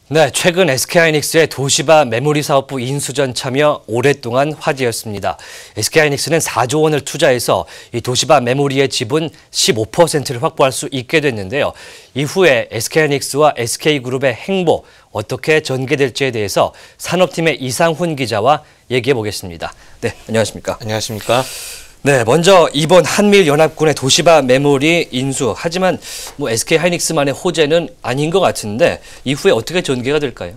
네, 최근 SK하이닉스의 도시바 메모리 사업부 인수전 참여 오랫동안 화제였습니다. SK하이닉스는 4조 원을 투자해서 이 도시바 메모리의 지분 15%를 확보할 수 있게 됐는데요. 이후에 SK하이닉스와 SK그룹의 행보 어떻게 전개될지에 대해서 산업팀의 이상훈 기자와 얘기해 보겠습니다. 네, 안녕하십니까? 안녕하십니까? 네, 먼저 이번 한미연합군의 도시바 메모리 인수. 하지만 SK하이닉스만의 호재는 아닌 것 같은데 이후에 어떻게 전개가 될까요?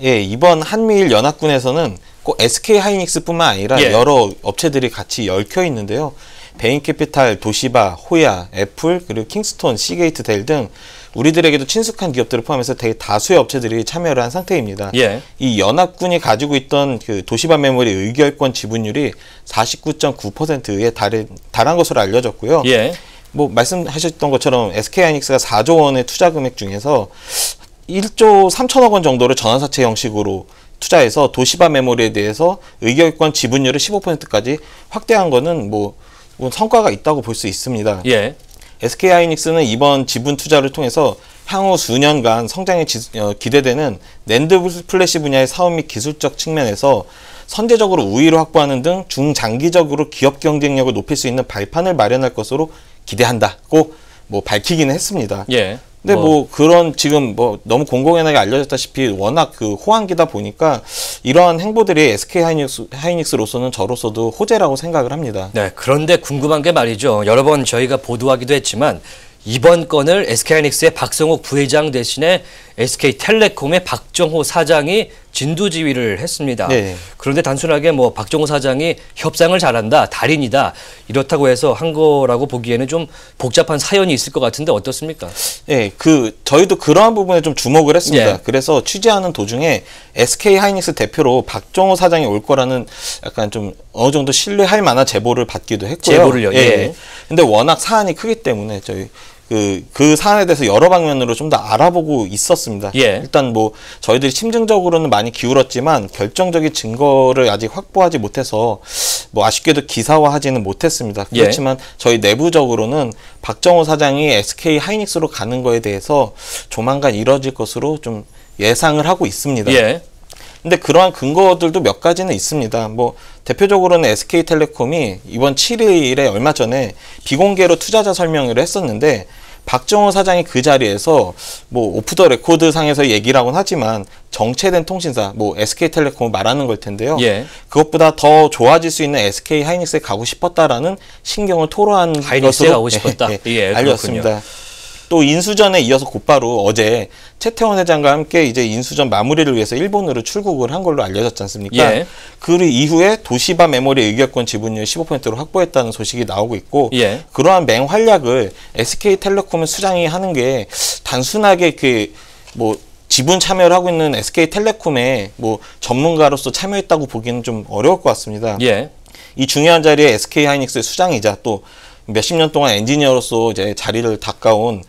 예, 이번 한미일 연합군에서는 꼭 SK하이닉스뿐만 아니라 여러 업체들이 같이 얽혀 있는데요. 베인캐피탈, 도시바, 호야, 애플, 그리고 킹스톤, 시게이트 델 등 우리들에게도 친숙한 기업들을 포함해서 되게 다수의 업체들이 참여를 한 상태입니다. 이 연합군이 가지고 있던 그 도시바 메모리 의결권 지분율이 49.9%에 달한 것으로 알려졌고요. 뭐 말씀하셨던 것처럼 SK하이닉스가 4조 원의 투자 금액 중에서 1조 3천억 원 정도를 전환사채 형식으로 투자해서 도시바 메모리에 대해서 의결권 지분율을 15%까지 확대한 거는 뭐 성과가 있다고 볼 수 있습니다. SK하이닉스는 이번 지분 투자를 통해서 향후 수년간 성장이 기대되는 낸드 플래시 분야의 사업 및 기술적 측면에서 선제적으로 우위를 확보하는 등 중장기적으로 기업 경쟁력을 높일 수 있는 발판을 마련할 것으로 기대한다고 밝히기는 했습니다. 근데 그런 지금 너무 공공연하게 알려졌다시피 워낙 그 호황기다 보니까 이러한 행보들이 SK하이닉스로서는 저로서도 호재라고 생각을 합니다. 네, 그런데 궁금한 게 말이죠. 여러 번 저희가 보도하기도 했지만 이번 건을 SK하이닉스의 박성욱 부회장 대신에 SK텔레콤의 박정호 사장이 진두지휘를 했습니다. 그런데 단순하게 박정호 사장이 협상을 잘한다, 달인이다 이렇다고 해서 한 거라고 보기에는 좀 복잡한 사연이 있을 것 같은데 어떻습니까? 저희도 그러한 부분에 좀 주목을 했습니다. 그래서 취재하는 도중에 SK하이닉스 대표로 박정호 사장이 올 거라는 약간 좀 어느 정도 신뢰할 만한 제보를 받기도 했고요. 제보를요? 근데 워낙 사안이 크기 때문에 저희 그 사안에 대해서 여러 방면으로 좀 더 알아보고 있었습니다. 일단 저희들이 심층적으로는 많이 기울었지만 결정적인 증거를 아직 확보하지 못해서 아쉽게도 기사화하지는 못했습니다. 그렇지만 저희 내부적으로는 박정호 사장이 SK하이닉스로 가는 거에 대해서 조만간 이뤄질 것으로 좀 예상을 하고 있습니다. 근데 그러한 근거들도 몇 가지는 있습니다. 대표적으로는 SK텔레콤이 이번 7일에 얼마 전에 비공개로 투자자 설명회를 했었는데 박정호 사장이 그 자리에서 오프 더 레코드 상에서 얘기라고는 하지만 정체된 통신사, SK텔레콤을 말하는 걸 텐데요. 그것보다 더 좋아질 수 있는 SK하이닉스에 가고 싶었다라는 신경을 토로한 것으로 가고 싶었다. 알렸습니다. 또 인수전에 이어서 곧바로 어제 최태원 회장과 함께 이제 인수전 마무리를 위해서 일본으로 출국을 한 걸로 알려졌지 않습니까? 그 이후에 도시바 메모리 의결권 지분율 15%로 확보했다는 소식이 나오고 있고 그러한 맹활약을 SK텔레콤의 수장이 하는 게 단순하게 지분 참여를 하고 있는 SK텔레콤의 전문가로서 참여했다고 보기는 좀 어려울 것 같습니다. 이 중요한 자리에 SK하이닉스의 수장이자 또 몇십 년 동안 엔지니어로서 이제 자리를 닦아온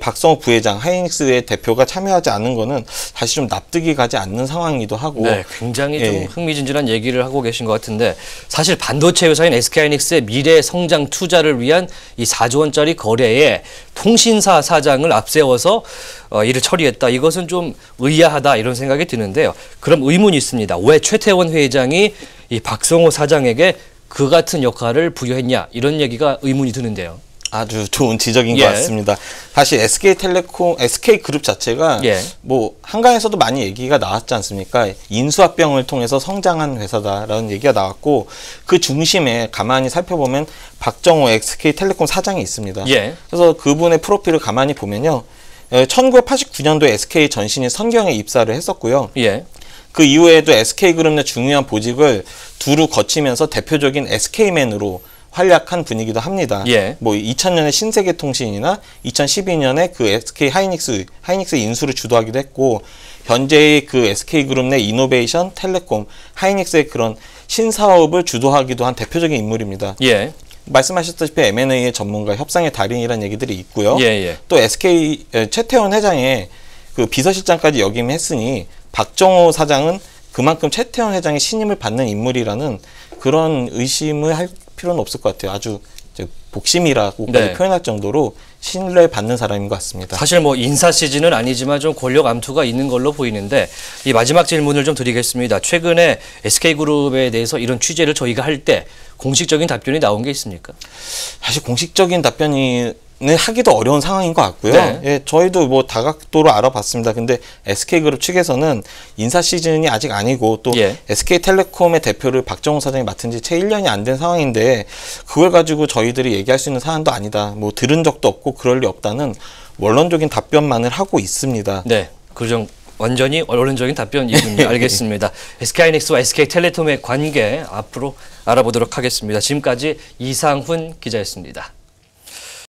박성욱 부회장, 하이닉스의 대표가 참여하지 않는 거는 다시 좀 납득이 가지 않는 상황이기도 하고. 굉장히 좀 흥미진진한 얘기를 하고 계신 것 같은데 사실 반도체 회사인 SK하이닉스의 미래 성장 투자를 위한 이 4조 원짜리 거래에 통신사 사장을 앞세워서 이를 처리했다. 이것은 좀 의아하다 이런 생각이 드는데요. 그럼 의문이 있습니다. 왜 최태원 회장이 이 박성호 사장에게 그 같은 역할을 부여했냐 이런 얘기가 의문이 드는데요. 아주 좋은 지적인 것 같습니다. 사실 SK텔레콤, SK그룹 자체가 한강에서도 많이 얘기가 나왔지 않습니까? 인수합병을 통해서 성장한 회사다라는 얘기가 나왔고 그 중심에 가만히 살펴보면 박정호 SK텔레콤 사장이 있습니다. 그래서 그분의 프로필을 가만히 보면요. 1989년도에 SK 전신인 선경에 입사를 했었고요. 그 이후에도 SK그룹 내 중요한 보직을 두루 거치면서 대표적인 SK맨으로 활약한 분이기도 합니다. 2000년에 신세계통신이나 2012년에 그 SK하이닉스 인수를 주도하기도 했고 현재의 그 SK그룹 내 이노베이션, 텔레콤, 하이닉스의 그런 신사업을 주도하기도 한 대표적인 인물입니다. 말씀하셨다시피 M&A의 전문가, 협상의 달인이라는 얘기들이 있고요. 또 SK 최태원 회장의 그 비서실장까지 역임했으니 박정호 사장은 그만큼 최태원 회장의 신임을 받는 인물이라는 그런 의심을 할 필요는 없을 것 같아요. 아주 복심이라고 표현할 정도로 신뢰받는 사람인 것 같습니다. 사실 뭐 인사 시즌은 아니지만 좀 권력 암투가 있는 걸로 보이는데 이 마지막 질문을 좀 드리겠습니다. 최근에 SK그룹에 대해서 이런 취재를 저희가 할 때 공식적인 답변이 나온 게 있습니까? 사실 공식적인 답변이 하기도 어려운 상황인 것 같고요. 네. 예, 저희도 뭐 다각도로 알아봤습니다. 근데 SK그룹 측에서는 인사 시즌이 아직 아니고 또 예. SK텔레콤의 대표를 박정우 사장이 맡은 지 채 1년이 안 된 상황인데 그걸 가지고 저희들이 얘기할 수 있는 사안도 아니다. 뭐 들은 적도 없고 그럴 리 없다는 원론적인 답변만을 하고 있습니다. 네, 그정 완전히 원론적인 답변이군요. 알겠습니다. SK하이닉스와 SK텔레콤의 관계 앞으로 알아보도록 하겠습니다. 지금까지 이상훈 기자였습니다.